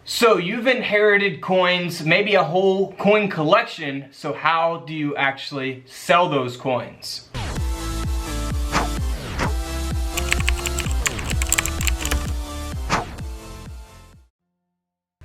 So you've inherited coins, maybe a whole coin collection, so how do you actually sell those coins?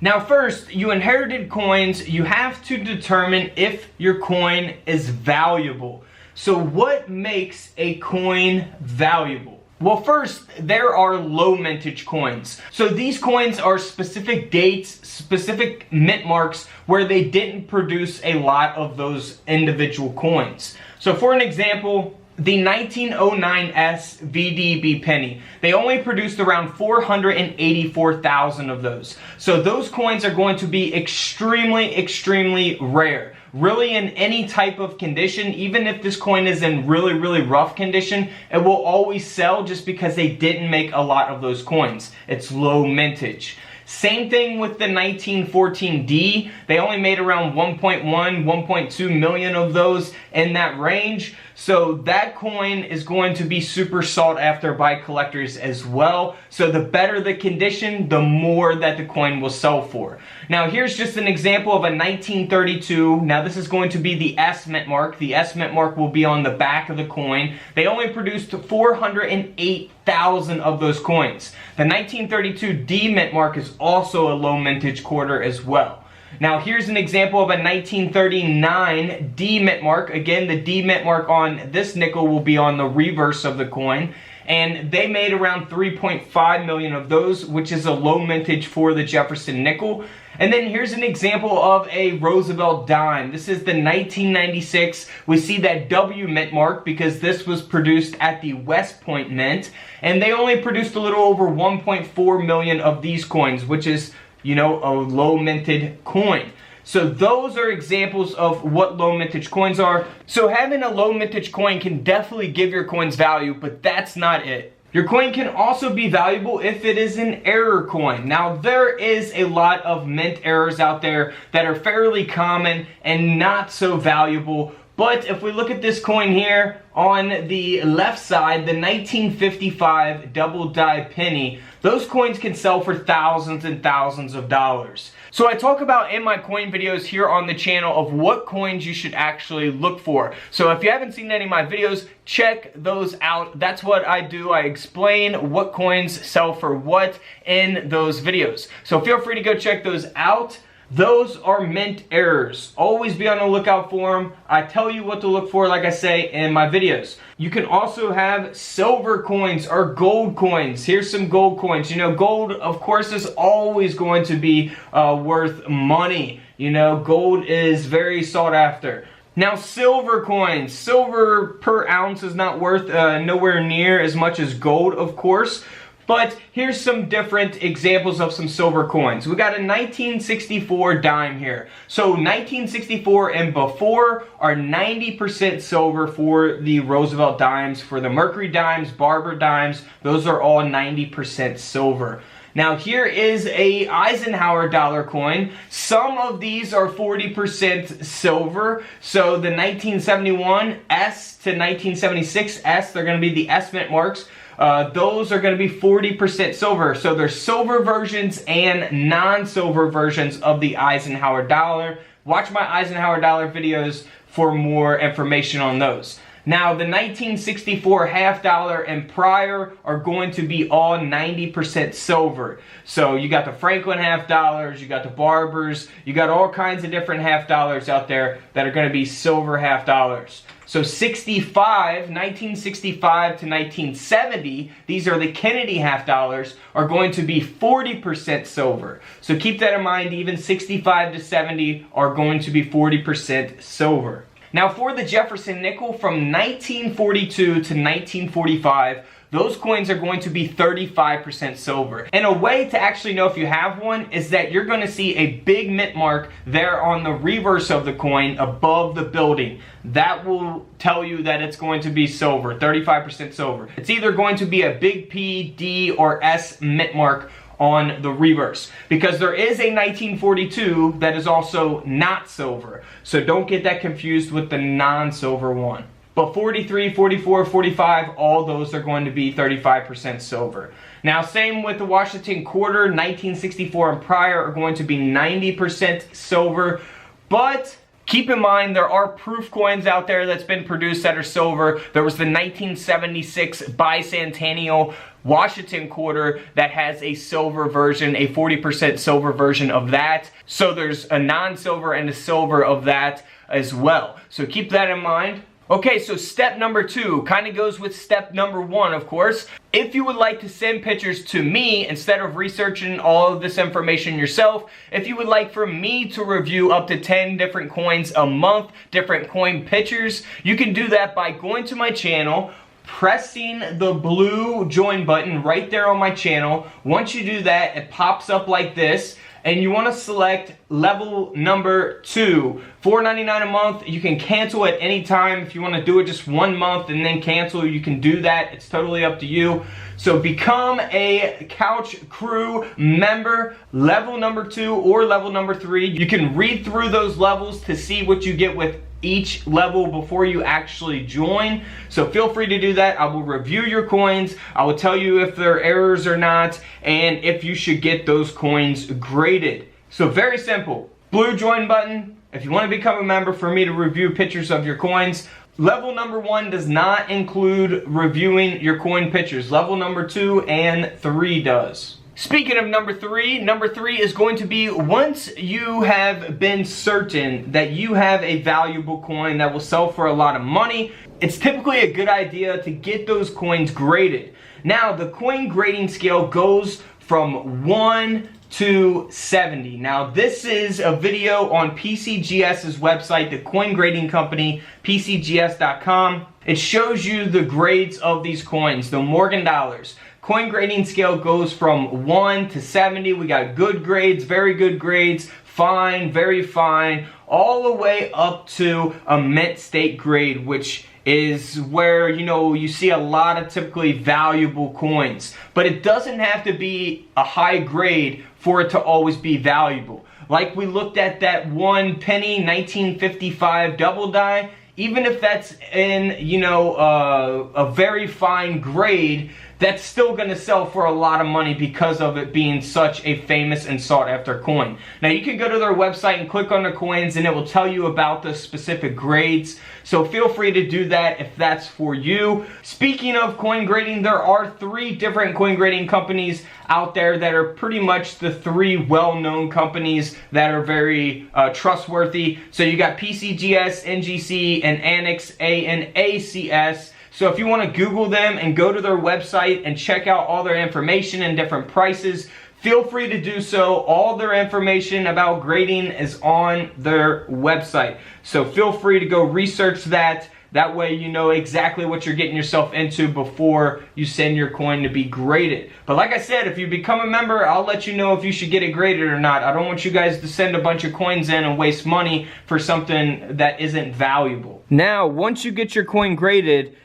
Now first, you inherited coins, you have to determine if your coin is valuable. So what makes a coin valuable? Well, first, there are low mintage coins. So these coins are specific dates, specific mint marks where they didn't produce a lot of those individual coins. So for an example, the 1909 VDB penny, they only produced around 484,000 of those. So those coins are going to be extremely rare. Really, in any type of condition, even if this coin is in really rough condition, it will always sell just because they didn't make a lot of those coins. It's low mintage. Same thing with the 1914D. They only made around 1.2 million of those in that range. So that coin is going to be super sought after by collectors as well. So the better the condition, the more that the coin will sell for. Now here's just an example of a 1932. Now this is going to be the S mint mark. The S mint mark will be on the back of the coin. They only produced 408,000 of those coins. The 1932 D mint mark is also a low mintage quarter as well. Now here's an example of a 1939 D mint mark. Again, the D mint mark on this nickel will be on the reverse of the coin. And they made around 3.5 million of those, which is a low mintage for the Jefferson nickel. And then here's an example of a Roosevelt dime. This is the 1996. We see that W mint mark because this was produced at the West Point Mint. And they only produced a little over 1.4 million of these coins, which is, you know, a low minted coin. So those are examples of what low mintage coins are. So having a low mintage coin can definitely give your coins value, but that's not it. Your coin can also be valuable if it is an error coin. Now there is a lot of mint errors out there that are fairly common and not so valuable. But if we look at this coin here on the left side, the 1955 double die penny, those coins can sell for thousands and thousands of dollars. So I talk about in my coin videos here on the channel of what coins you should actually look for. So if you haven't seen any of my videos, check those out. That's what I do. I explain what coins sell for what in those videos. So feel free to go check those out. Those are mint errors. Always be on the lookout for them. I tell you what to look for, like I say, in my videos. You can also have silver coins or gold coins. Here's some gold coins. You know, gold, of course, is always going to be worth money. You know, gold is very sought after. Now, silver coins. Silver per ounce is not worth nowhere near as much as gold, of course. But here's some different examples of some silver coins. We got a 1964 dime here. So 1964 and before are 90% silver for the Roosevelt dimes. For the Mercury dimes, Barber dimes, those are all 90% silver. Now here is a Eisenhower dollar coin. Some of these are 40% silver. So the 1971 S to 1976 S, they're going to be the S mint marks. Those are going to be 40% silver. So there's silver versions and non-silver versions of the Eisenhower dollar. Watch my Eisenhower dollar videos for more information on those. Now the 1964 half dollar and prior are going to be all 90% silver. So you got the Franklin half dollars, you got the Barbers, you got all kinds of different half dollars out there that are going to be silver half dollars. So 1965 to 1970, these are the Kennedy half dollars, are going to be 40% silver. So keep that in mind, even 65 to 70 are going to be 40% silver. Now for the Jefferson nickel from 1942 to 1945, those coins are going to be 35% silver. And a way to actually know if you have one is that you're going to see a big mint mark there on the reverse of the coin above the building. That will tell you that it's going to be silver, 35% silver. It's either going to be a big P, D, or S mint mark on the reverse, because there is a 1942 that is also not silver. So don't get that confused with the non-silver one. But 43, 44, 45, all those are going to be 35% silver. Now, same with the Washington quarter, 1964 and prior are going to be 90% silver, but keep in mind, there are proof coins out there that's been produced that are silver. There was the 1976 bicentennial Washington quarter that has a silver version, a 40% silver version of that. So there's a non-silver and a silver of that as well. So keep that in mind. Okay, so step number 2 kind of goes with step number 1, of course. If you would like to send pictures to me instead of researching all of this information yourself, if you would like for me to review up to 10 different coins a month, different coin pictures, you can do that by going to my channel, pressing the blue join button right there on my channel. Once you do that, it pops up like this. And you want to select level number 2, $4.99 a month. You can cancel at any time. If you want to do it just 1 month and then cancel, you can do that. It's totally up to you. So become a Couch Crew member, level number 2 or level number 3. You can read through those levels to see what you get with each level before you actually join. So feel free to do that. I will review your coins. I will tell you if there are errors or not, and if you should get those coins graded. So very simple. Blue join button if you want to become a member for me to review pictures of your coins. Level number 1 does not include reviewing your coin pictures. Level number 2 and 3 does. Speaking of number 3 is going to be once you have been certain that you have a valuable coin that will sell for a lot of money, it's typically a good idea to get those coins graded. Now, the coin grading scale goes from 1 to 70. Now, this is a video on PCGS's website, the coin grading company, PCGS.com. It shows you the grades of these coins, the Morgan dollars. Coin grading scale goes from 1 to 70. We got good grades, very good grades, fine, very fine, all the way up to a mint state grade, which is where, you know, you see a lot of typically valuable coins. But it doesn't have to be a high grade for it to always be valuable. Like we looked at that 1 penny 1955 double die, even if that's in, you know, a very fine grade, that's still going to sell for a lot of money because of it being such a famous and sought after coin. Now you can go to their website and click on the coins and it will tell you about the specific grades. So feel free to do that if that's for you. Speaking of coin grading, there are 3 different coin grading companies out there that are pretty much the 3 well-known companies that are very trustworthy. So you got PCGS, NGC, and Annex ANACS. So if you want to Google them and go to their website and check out all their information and different prices, feel free to do so. All their information about grading is on their website. So feel free to go research that. That way you know exactly what you're getting yourself into before you send your coin to be graded. But like I said, if you become a member, I'll let you know if you should get it graded or not. I don't want you guys to send a bunch of coins in and waste money for something that isn't valuable. Now, once you get your coin graded,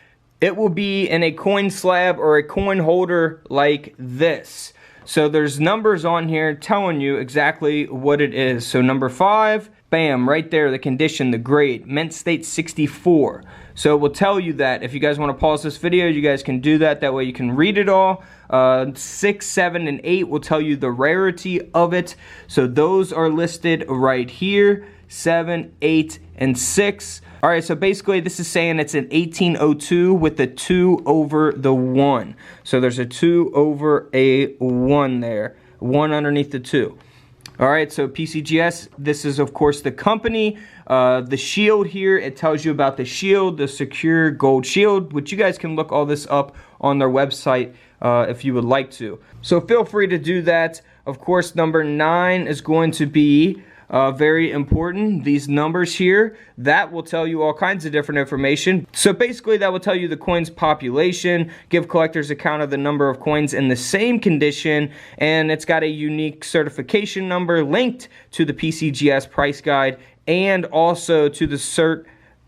it will be in a coin slab or a coin holder like this. So there's numbers on here telling you exactly what it is. So number 5, bam, right there, the condition, the grade, mint state 64. So it will tell you that. If you guys want to pause this video, you guys can do that. That way you can read it all. 6, 7, and 8 will tell you the rarity of it. So those are listed right here. 7, 8, and 6. Alright, so basically this is saying it's an 1802 with the 2 over the 1. So there's a 2 over a 1 there. 1 underneath the 2. Alright, so PCGS, this is of course the company. The shield here, it tells you about the shield, the secure gold shield, which you guys can look all this up on their website if you would like to. So feel free to do that. Of course, number 9 is going to be very important. These numbers here, that will tell you all kinds of different information. So basically that will tell you the coin's population, give collectors a count of the number of coins in the same condition, and it's got a unique certification number linked to the PCGS price guide and also to the cert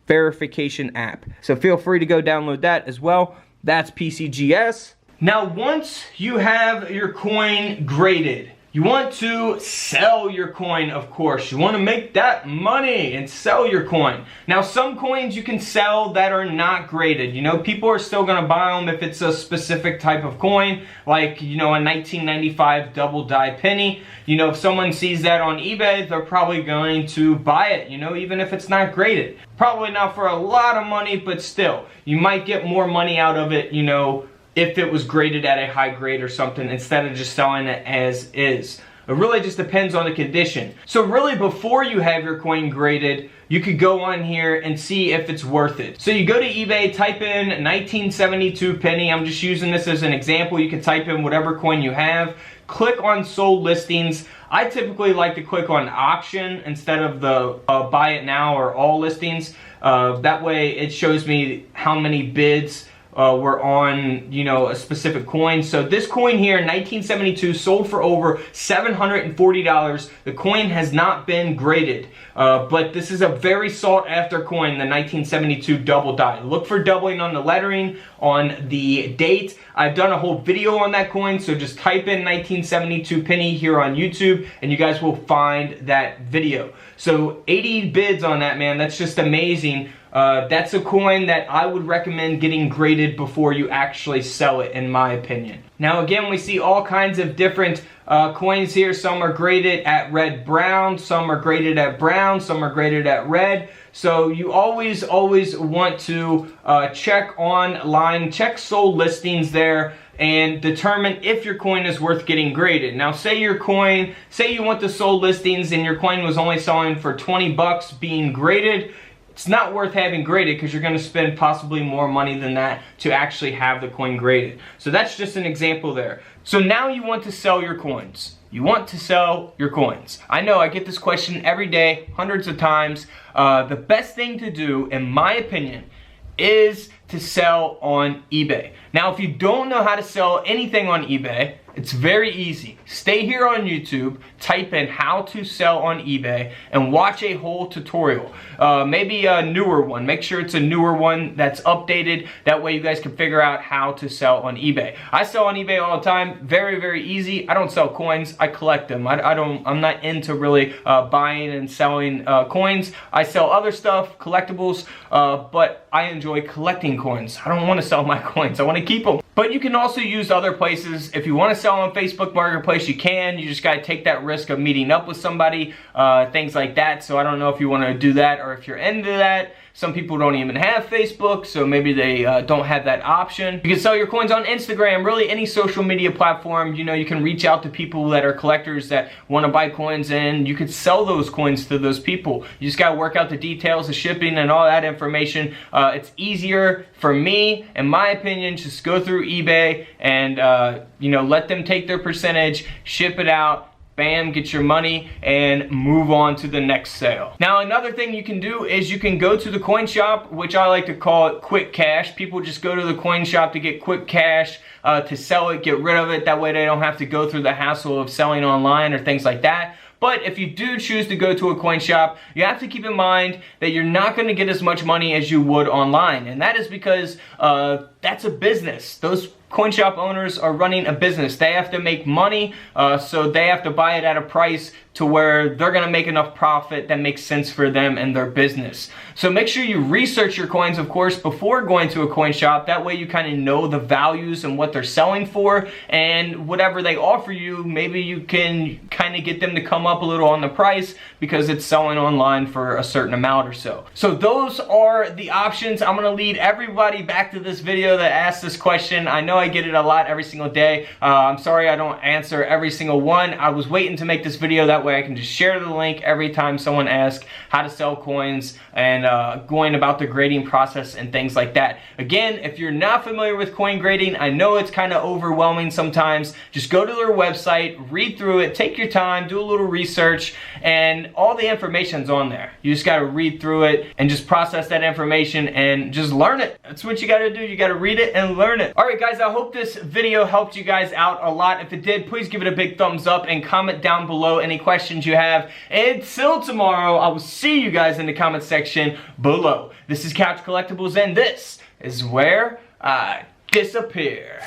verification app. So feel free to go download that as well. That's PCGS. Now once you have your coin graded, You want to sell your coin, of course. You want to make that money and sell your coin. Now, some coins you can sell that are not graded. You know, people are still going to buy them if it's a specific type of coin, like, you know, a 1995 double die penny. You know, if someone sees that on eBay, they're probably going to buy it, you know, even if it's not graded. Probably not for a lot of money, but still, you might get more money out of it, you know, if it was graded at a high grade or something, instead of just selling it as is. It really just depends on the condition. So really, before you have your coin graded, you could go on here and see if it's worth it. So you go to eBay, type in 1972 penny. I'm just using this as an example. You can type in whatever coin you have. Click on sold listings. I typically like to click on auction instead of the buy it now or all listings. That way it shows me how many bids were on, you know, a specific coin. So this coin here, 1972, sold for over $740. The coin has not been graded, but this is a very sought after coin, the 1972 double die. Look for doubling on the lettering, on the date. I've done a whole video on that coin, so just type in 1972 penny here on YouTube and you guys will find that video. So 80 bids on that, man. That's just amazing. That's a coin that I would recommend getting graded before you actually sell it, in my opinion. Now again, we see all kinds of different coins here. Some are graded at red brown, some are graded at brown, some are graded at red. So you always want to check online, check sold listings there, and determine if your coin is worth getting graded. Now say you want the sold listings and your coin was only selling for 20 bucks being graded. It's not worth having graded because you're going to spend possibly more money than that to actually have the coin graded. So that's just an example there. So now you want to sell your coins. You want to sell your coins. I know I get this question every day, hundreds of times. The best thing to do, in my opinion, is to sell on eBay. Now, if you don't know how to sell anything on eBay, it's very easy. Stay here on YouTube, type in how to sell on eBay, and watch a whole tutorial. Maybe a newer one. Make sure it's a newer one that's updated. That way you guys can figure out how to sell on eBay. I sell on eBay all the time. Very, very easy. I don't sell coins. I collect them. I'm not into really buying and selling coins. I sell other stuff, collectibles, but I enjoy collecting coins. I don't want to sell my coins. I want to keep them. But you can also use other places. If you want to sell on Facebook Marketplace, you can. You just got to take that risk of meeting up with somebody, things like that. So I don't know if you want to do that or if you're into that. Some people don't even have Facebook, so maybe they don't have that option. You can sell your coins on Instagram, really any social media platform. You know, you can reach out to people that are collectors that want to buy coins, and you could sell those coins to those people. You just got to work out the details, the shipping, and all that information. It's easier for me, in my opinion, just go through eBay and you know, let them take their percentage, ship it out, bam, get your money, and move on to the next sale. Now, another thing you can do is you can go to the coin shop, which I like to call it quick cash. People just go to the coin shop to get quick cash, to sell it, get rid of it. That way they don't have to go through the hassle of selling online or things like that. But if you do choose to go to a coin shop, you have to keep in mind that you're not going to get as much money as you would online. And that is because that's a business. Those coin shop owners are running a business. They have to make money, so they have to buy it at a price to where they're going to make enough profit that makes sense for them and their business. So make sure you research your coins, of course, before going to a coin shop. That way you kind of know the values and what they're selling for, and whatever they offer you, maybe you can kind of get them to come up a little on the price because it's selling online for a certain amount or so. So those are the options. I'm going to lead everybody back to this video that asked this question. I know I get it a lot every single day. I'm sorry I don't answer every single one. I was waiting to make this video, that way I can just share the link every time someone asks how to sell coins and going about the grading process and things like that. Again, if you're not familiar with coin grading, I know it's kind of overwhelming sometimes. Just go to their website, read through it, take your time, do a little research, and all the information's on there. You just got to read through it and just process that information and just learn it. That's what you got to do. You got to read it and learn it. Alright guys, I hope this video helped you guys out a lot. If it did, please give it a big thumbs up and comment down below any questions you have. Until tomorrow, I will see you guys in the comment section below. This is Couch Collectibles, and this is where I disappear.